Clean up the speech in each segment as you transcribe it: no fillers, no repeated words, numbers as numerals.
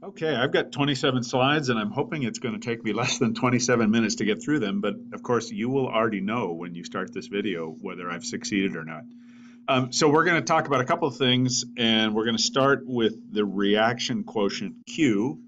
Okay, I've got 27 slides and I'm hoping it's going to take me less than 27 minutes to get through them, but of course you will already know when you start this video whether I've succeeded or not. So we're going to talk about a couple of things and we're going to start with the reaction quotient Q.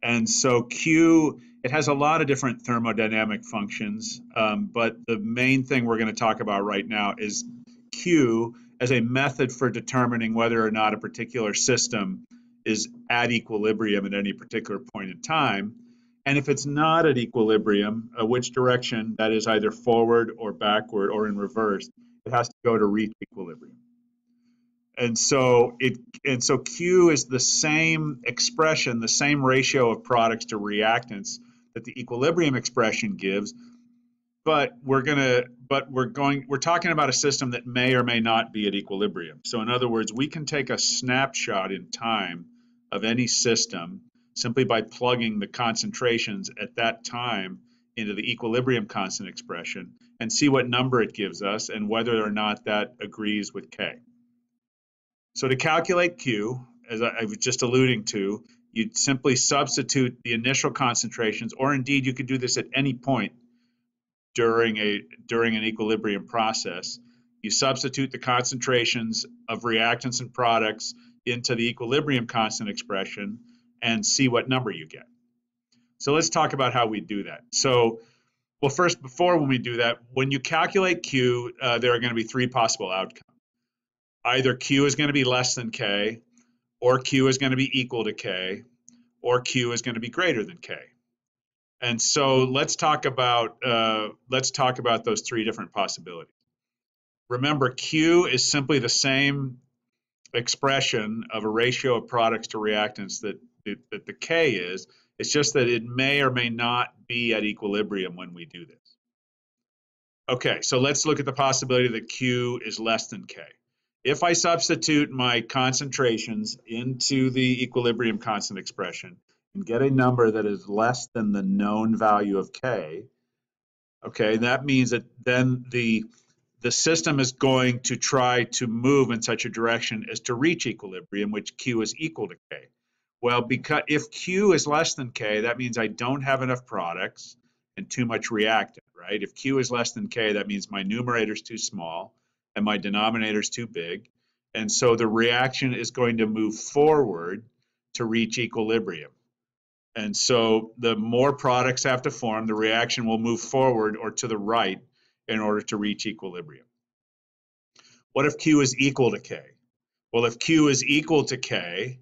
And so Q, it has a lot of different thermodynamic functions, but the main thing we're going to talk about right now is Q as a method for determining whether or not a particular system is at equilibrium at any particular point in time. And if it's not at equilibrium, which direction, that is either forward or backward or in reverse, it has to go to reach equilibrium. And so Q is the same expression, the same ratio of products to reactants that the equilibrium expression gives, but we're talking about a system that may or may not be at equilibrium. So in other words, we can take a snapshot in time of any system simply by plugging the concentrations at that time into the equilibrium constant expression and see what number it gives us and whether or not that agrees with K. So to calculate Q, as I was just alluding to, you'd simply substitute the initial concentrations, or indeed you could do this at any point during an equilibrium process. You substitute the concentrations of reactants and products into the equilibrium constant expression and see what number you get. So let's talk about how we do that. So, well, first, when we do that, when you calculate Q, there are going to be three possible outcomes. Either Q is going to be less than K, or Q is going to be equal to K, or Q is going to be greater than K. And so let's talk about those three different possibilities. Remember, Q is simply the same expression of a ratio of products to reactants that the K is. It's just that it may or may not be at equilibrium when we do this. Okay, so let's look at the possibility that Q is less than K. If I substitute my concentrations into the equilibrium constant expression and get a number that is less than the known value of K, okay, that means that then the system is going to try to move in such a direction as to reach equilibrium, which Q is equal to K. Well, because if Q is less than K, that means I don't have enough products and too much reactant, right? If Q is less than K, that means my numerator is too small and my denominator is too big. And so the reaction is going to move forward to reach equilibrium. And so the more products have to form, the reaction will move forward or to the right in order to reach equilibrium. What if Q is equal to K? Well, if Q is equal to K,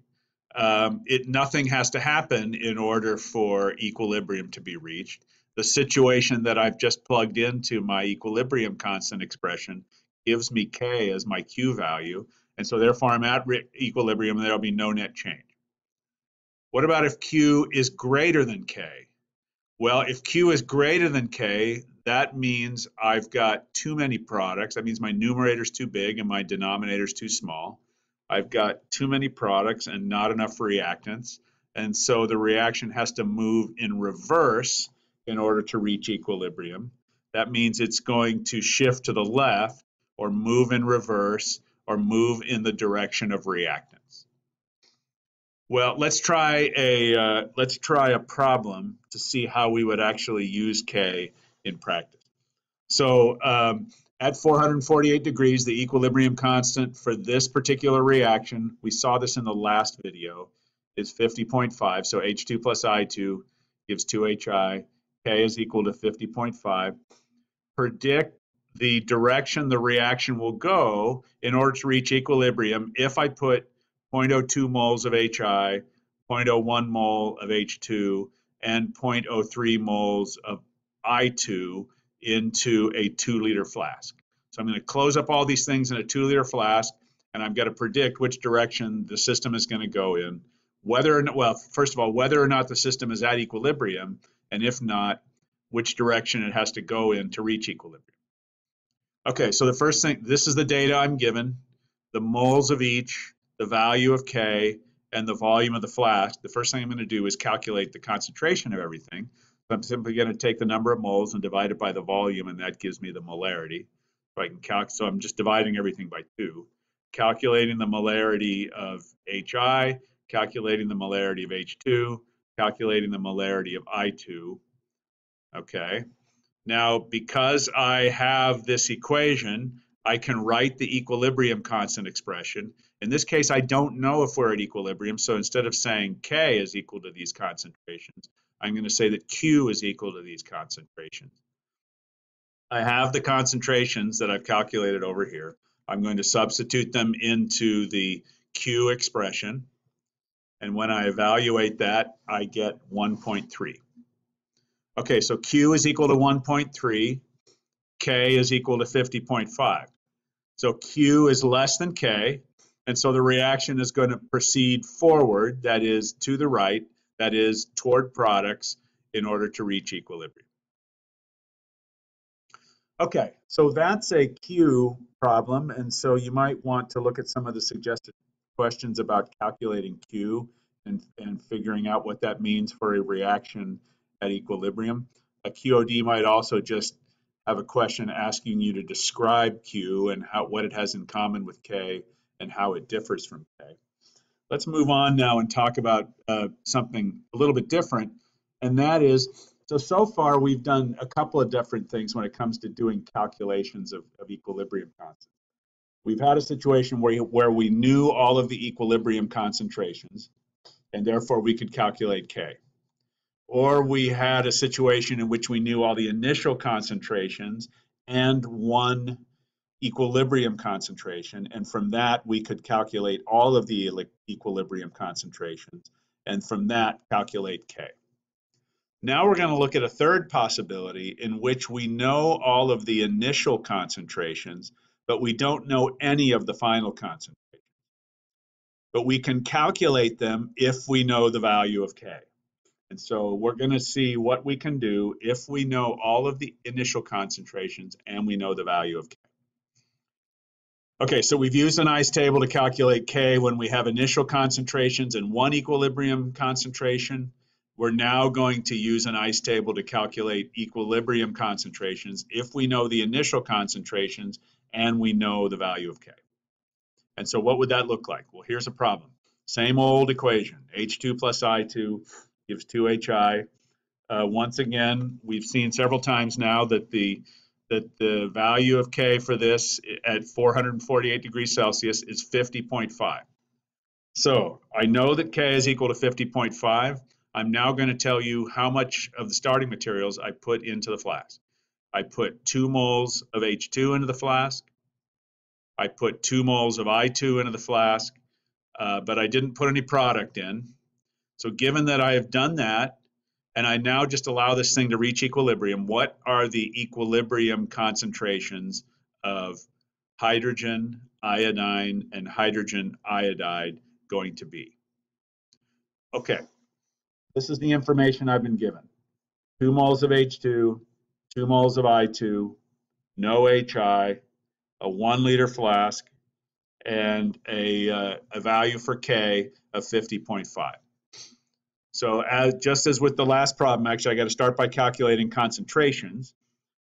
nothing has to happen in order for equilibrium to be reached. The situation that I've just plugged into my equilibrium constant expression gives me K as my Q value, and so therefore I'm at equilibrium and there'll be no net change. What about if Q is greater than K? Well, if Q is greater than K, that means I've got too many products. That means my numerator is too big and my denominator is too small. I've got too many products and not enough reactants, and so the reaction has to move in reverse in order to reach equilibrium. That means it's going to shift to the left or move in reverse or move in the direction of reactants. Well, let's try a problem to see how we would actually use K in practice. So at 448 degrees, the equilibrium constant for this particular reaction, we saw this in the last video, is 50.5. So H2 plus I2 gives 2HI. K is equal to 50.5. Predict the direction the reaction will go in order to reach equilibrium if I put 0.02 moles of HI, 0.01 mole of H2, and 0.03 moles of I2 into a 2-liter flask. So I'm going to close up all these things in a 2-liter flask, and I've got to predict which direction the system is going to go in. Whether or not, well, first of all, whether or not the system is at equilibrium, and if not, which direction it has to go in to reach equilibrium. Okay, so the first thing, this is the data I'm given, the moles of each, the value of K, and the volume of the flask. The first thing I'm going to do is calculate the concentration of everything. So I'm simply going to take the number of moles and divide it by the volume, and that gives me the molarity. So I'm just dividing everything by 2. Calculating the molarity of HI, calculating the molarity of H2, calculating the molarity of I2. Okay. Now, because I have this equation, I can write the equilibrium constant expression. In this case, I don't know if we're at equilibrium, so instead of saying K is equal to these concentrations, I'm going to say that Q is equal to these concentrations. I have the concentrations that I've calculated over here. I'm going to substitute them into the Q expression, and when I evaluate that, I get 1.3. Okay, so Q is equal to 1.3. K is equal to 50.5. So Q is less than K, and so the reaction is going to proceed forward, that is to the right, that is toward products, in order to reach equilibrium. Okay, so that's a Q problem, and so you might want to look at some of the suggested questions about calculating Q and figuring out what that means for a reaction at equilibrium. A QOD might also just have a question asking you to describe Q and what it has in common with K and how it differs from K. Let's move on now and talk about something a little bit different, and that is, so far we've done a couple of different things when it comes to doing calculations of equilibrium constants. We've had a situation where we knew all of the equilibrium concentrations, and therefore we could calculate K. Or we had a situation in which we knew all the initial concentrations and one equilibrium concentration, and from that we could calculate all of the equilibrium concentrations, and from that calculate K. Now we're going to look at a third possibility in which we know all of the initial concentrations, but we don't know any of the final concentrations. But we can calculate them if we know the value of K. And so we're going to see what we can do if we know all of the initial concentrations and we know the value of K. Okay, so we've used an ICE table to calculate K when we have initial concentrations and one equilibrium concentration. We're now going to use an ICE table to calculate equilibrium concentrations if we know the initial concentrations and we know the value of K. And so what would that look like? Well, here's a problem. Same old equation, H2 plus I2 gives 2HI. Once again, we've seen several times now that the value of K for this at 448 degrees Celsius is 50.5. So I know that K is equal to 50.5. I'm now going to tell you how much of the starting materials I put into the flask. I put 2 moles of H2 into the flask. I put 2 moles of I2 into the flask, but I didn't put any product in. So given that I have done that, and I now just allow this thing to reach equilibrium, what are the equilibrium concentrations of hydrogen, iodine, and hydrogen iodide going to be? Okay, this is the information I've been given. 2 moles of H2, 2 moles of I2, no HI, a 1 liter flask, and a value for K of 50.5. So just as with the last problem, actually, I got to start by calculating concentrations.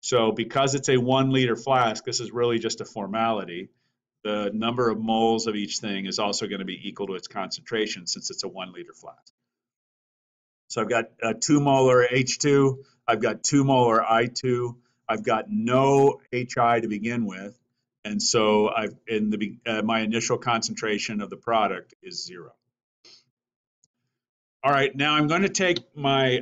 So because it's a 1 liter flask, this is really just a formality. The number of moles of each thing is also going to be equal to its concentration since it's a 1 liter flask. So I've got 2 molar H2, I've got 2 molar I2, I've got no HI to begin with, and so my initial concentration of the product is 0. All right, now I'm going to take my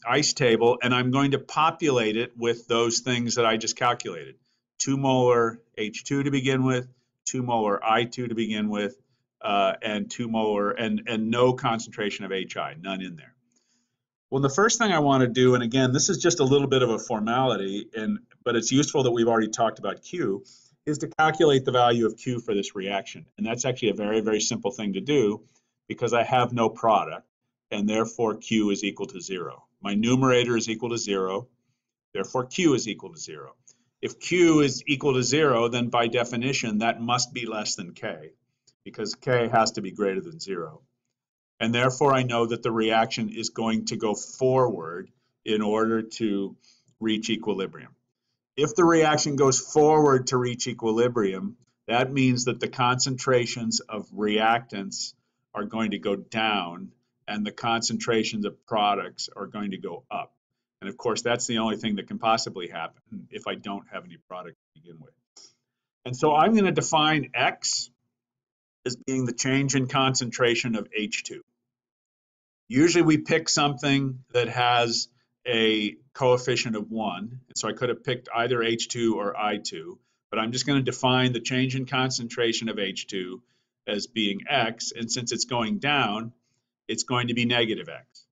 ICE table and I'm going to populate it with those things that I just calculated. 2 molar H2 to begin with, 2 molar I2 to begin with, and 2 molar and no concentration of HI, none in there. Well, the first thing I want to do, and again, this is just a little bit of a formality, but it's useful that we've already talked about Q, is to calculate the value of Q for this reaction. And that's actually a very, very simple thing to do because I have no product, and therefore Q is equal to 0. My numerator is equal to 0, therefore Q is equal to 0. If Q is equal to 0, then by definition, that must be less than K, because K has to be greater than 0. And therefore, I know that the reaction is going to go forward in order to reach equilibrium. If the reaction goes forward to reach equilibrium, that means that the concentrations of reactants are going to go down and the concentrations of products are going to go up. And of course, that's the only thing that can possibly happen if I don't have any product to begin with. And so I'm going to define X as being the change in concentration of H2. Usually we pick something that has a coefficient of 1. And so I could have picked either H2 or I2, but I'm just going to define the change in concentration of H2 as being X. And since it's going down, it's going to be negative X.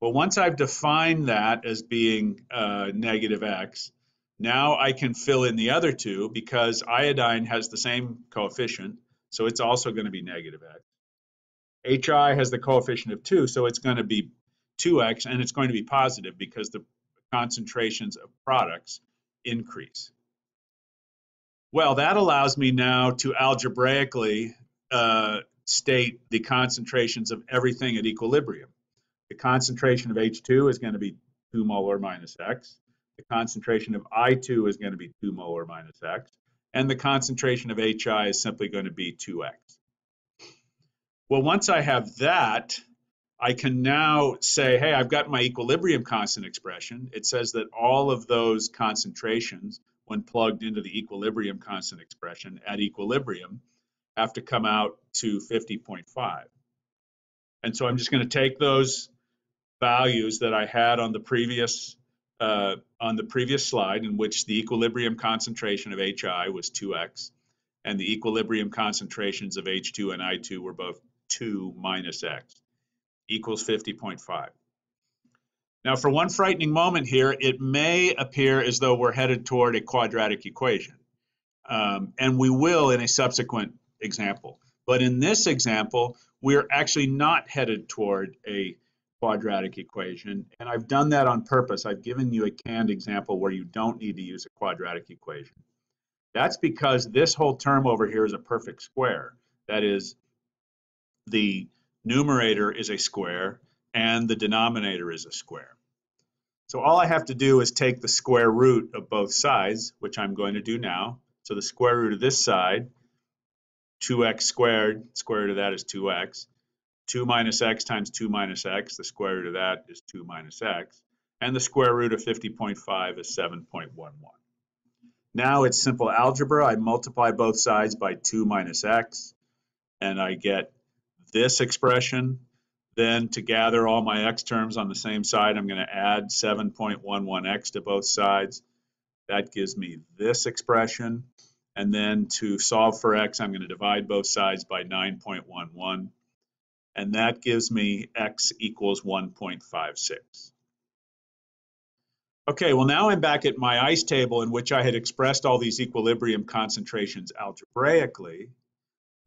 Well, once I've defined that as being negative X, now I can fill in the other two because iodine has the same coefficient, so it's also going to be negative X. HI has the coefficient of 2, so it's going to be 2x, and it's going to be positive because the concentrations of products increase. Well, that allows me now to algebraically state the concentrations of everything at equilibrium. The concentration of H2 is going to be 2 molar minus X. The concentration of I2 is going to be 2 molar minus X. And the concentration of HI is simply going to be 2X. Well, once I have that, I can now say, hey, I've got my equilibrium constant expression. It says that all of those concentrations, when plugged into the equilibrium constant expression at equilibrium, have to come out to 50.5. And so I'm just going to take those values that I had on the previous slide, in which the equilibrium concentration of HI was 2x, and the equilibrium concentrations of H2 and I2 were both 2 minus x, equals 50.5. Now, for one frightening moment here, it may appear as though we're headed toward a quadratic equation, and we will in a subsequent example. But in this example, we're actually not headed toward a quadratic equation, and I've done that on purpose. I've given you a canned example where you don't need to use a quadratic equation. That's because this whole term over here is a perfect square. That is, the numerator is a square and the denominator is a square. So all I have to do is take the square root of both sides, which I'm going to do now. So the square root of this side, 2x squared, square root of that is 2x. 2 minus x times 2 minus x, the square root of that is 2 minus x. And the square root of 50.5 is 7.11. Now it's simple algebra. I multiply both sides by 2 minus x, and I get this expression. Then to gather all my x terms on the same side, I'm going to add 7.11x to both sides. That gives me this expression. And then to solve for x, I'm going to divide both sides by 9.11. And that gives me x equals 1.56. Okay, well now I'm back at my ICE table in which I had expressed all these equilibrium concentrations algebraically.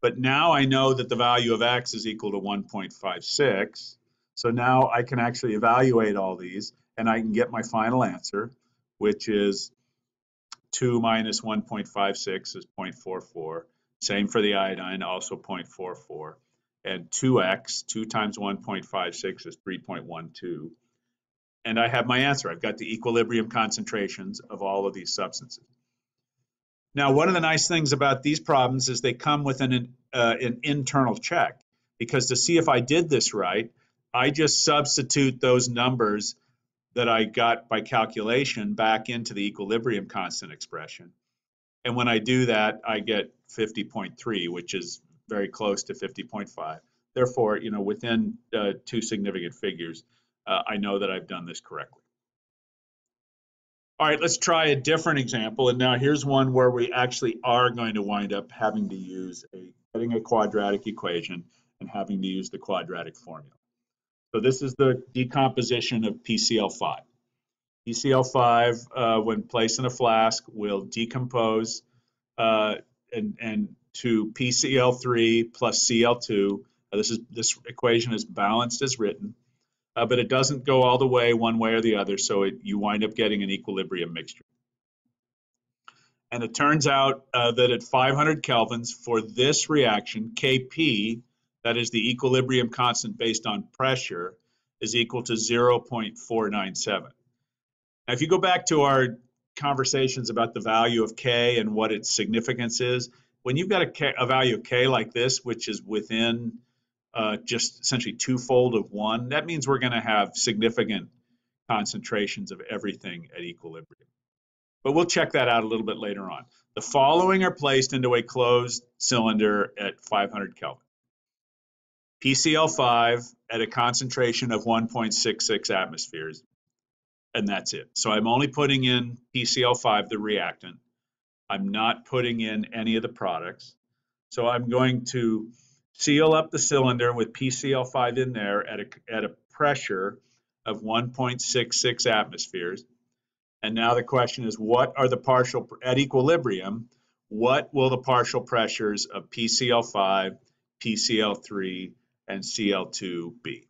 But now I know that the value of x is equal to 1.56. So now I can actually evaluate all these and I can get my final answer, which is 2 minus 1.56 is 0.44. Same for the iodine, also 0.44. And 2x, 2 times 1.56 is 3.12. And I have my answer. I've got the equilibrium concentrations of all of these substances. Now, one of the nice things about these problems is they come with an internal check, because to see if I did this right, I just substitute those numbers that I got by calculation back into the equilibrium constant expression. And when I do that, I get 50.3, which is very close to 50.5. Therefore, within two significant figures, I know that I've done this correctly. All right, let's try a different example. And now here's one where we actually are going to wind up having to use getting a quadratic equation and having to use the quadratic formula. So this is the decomposition of PCl5. PCl5, when placed in a flask, will decompose and to PCl3 plus Cl2. This equation is balanced as written. But it doesn't go all the way one way or the other, so you wind up getting an equilibrium mixture. And it turns out that at 500 kelvins for this reaction, Kp, that is the equilibrium constant based on pressure, is equal to 0.497. Now, if you go back to our conversations about the value of K and what its significance is, when you've got a value of K like this, which is within just essentially twofold of 1, that means we're going to have significant concentrations of everything at equilibrium. But we'll check that out a little bit later on. The following are placed into a closed cylinder at 500 Kelvin. PCl5 at a concentration of 1.66 atmospheres, and that's it. So I'm only putting in PCl5, the reactant. I'm not putting in any of the products. So I'm going to seal up the cylinder with PCl5 in there at a pressure of 1.66 atmospheres. And now the question is, what are the partial, at equilibrium, what will the partial pressures of PCl5, PCl3, and Cl2 be?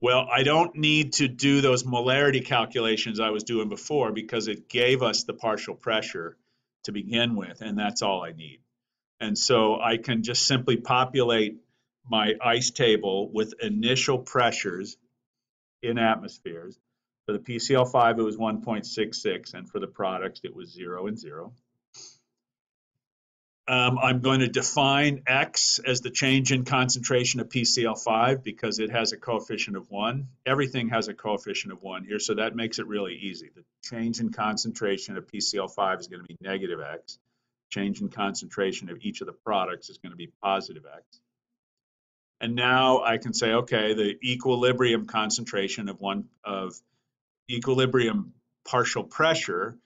Well, I don't need to do those molarity calculations I was doing before because it gave us the partial pressure to begin with, and that's all I need. And so I can just simply populate my ice table with initial pressures in atmospheres. For the PCl5, it was 1.66, and for the products, it was 0 and 0. I'm going to define X as the change in concentration of PCl5 because it has a coefficient of 1. Everything has a coefficient of 1 here, so that makes it really easy. The change in concentration of PCl5 is going to be negative X. Change in concentration of each of the products is going to be positive X. And now I can say, okay, the equilibrium concentration of equilibrium partial pressure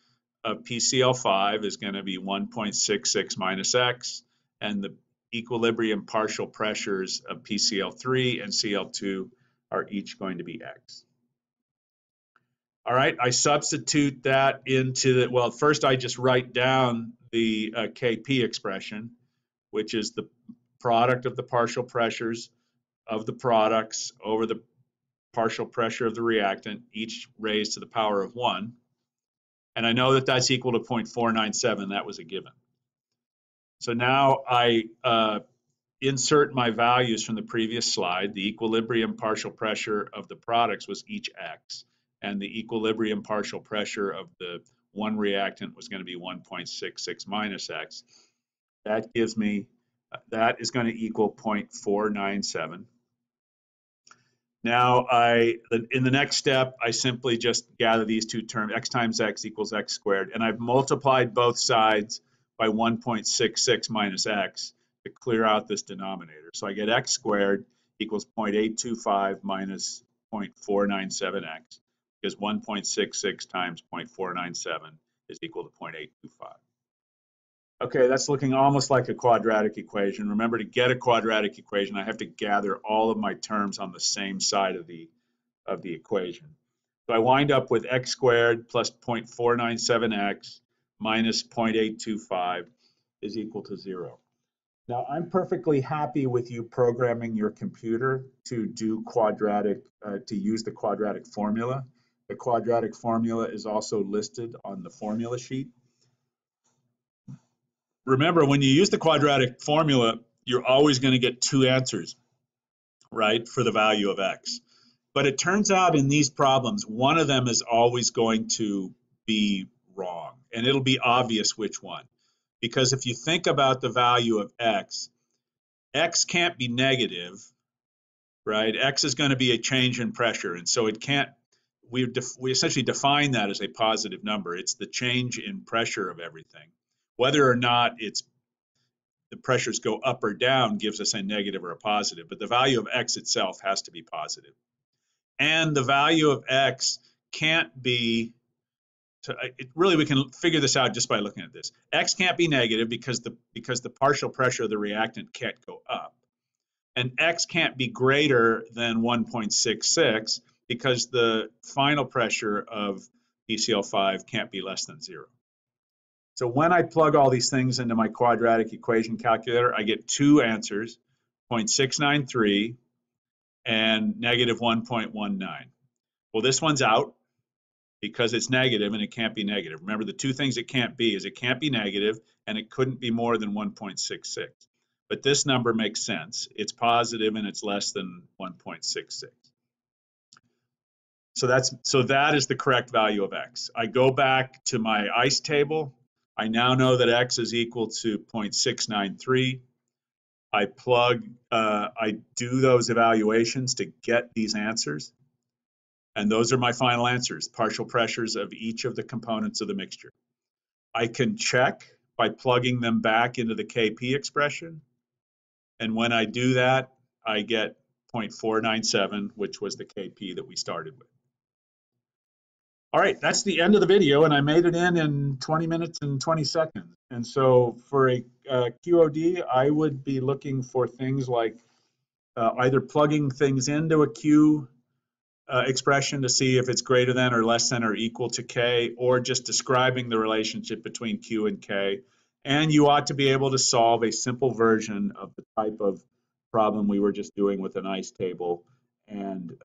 of PCl5 is going to be 1.66 minus X, and the equilibrium partial pressures of PCl3 and Cl2 are each going to be X. All right, I substitute that into the, well, first I just write down the Kp expression, which is the product of the partial pressures of the products over the partial pressure of the reactant, each raised to the power of 1. And I know that that's equal to 0.497. That was a given. So now I insert my values from the previous slide. The equilibrium partial pressure of the products was each X, and the equilibrium partial pressure of the one reactant was going to be 1.66 minus X. That gives me, that is going to equal 0.497. Now, in the next step, I simply just gather these two terms, X times X equals X squared, and I've multiplied both sides by 1.66 minus X to clear out this denominator. So I get X squared equals 0.825 minus 0.497X, because 1.66 times 0.497 is equal to 0.825. Okay, that's looking almost like a quadratic equation. Remember, to get a quadratic equation, I have to gather all of my terms on the same side of the equation. So I wind up with X squared plus 0.497X minus 0.825 is equal to 0. Now, I'm perfectly happy with you programming your computer to do quadratic, to use the quadratic formula. The quadratic formula is also listed on the formula sheet. Remember, when you use the quadratic formula, you're always going to get two answers, right, for the value of X. But it turns out in these problems, one of them is always going to be wrong, and it'll be obvious which one. Because if you think about the value of X can't be negative, right? X is going to be a change in pressure, and so it can't, we essentially define that as a positive number. It's the change in pressure of everything. Whether or not the pressures go up or down gives us a negative or a positive, but the value of X itself has to be positive. And the value of X can't be, really we can figure this out just by looking at this. X can't be negative because the partial pressure of the reactant can't go up. And X can't be greater than 1.66 because the final pressure of PCl5 can't be less than 0. So when I plug all these things into my quadratic equation calculator, I get two answers, 0.693 and negative 1.19. Well, this one's out because it's negative and it can't be negative. Remember, the two things it can't be is it can't be negative and it couldn't be more than 1.66. But this number makes sense. It's positive and it's less than 1.66. So that is the correct value of X. I go back to my ice table. I now know that X is equal to 0.693. I do those evaluations to get these answers. And those are my final answers, partial pressures of each of the components of the mixture. I can check by plugging them back into the Kp expression. And when I do that, I get 0.497, which was the Kp that we started with. All right, that's the end of the video, and I made it in 20 minutes and 20 seconds. And so for a QOD, I would be looking for things like either plugging things into a Q expression to see if it's greater than or less than or equal to K, or just describing the relationship between Q and K. And you ought to be able to solve a simple version of the type of problem we were just doing with an ice table, and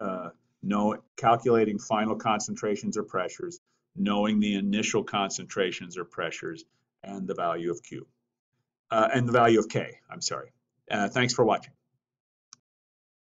calculating final concentrations or pressures, knowing the initial concentrations or pressures, and the value of Q, and the value of K, I'm sorry. Thanks for watching.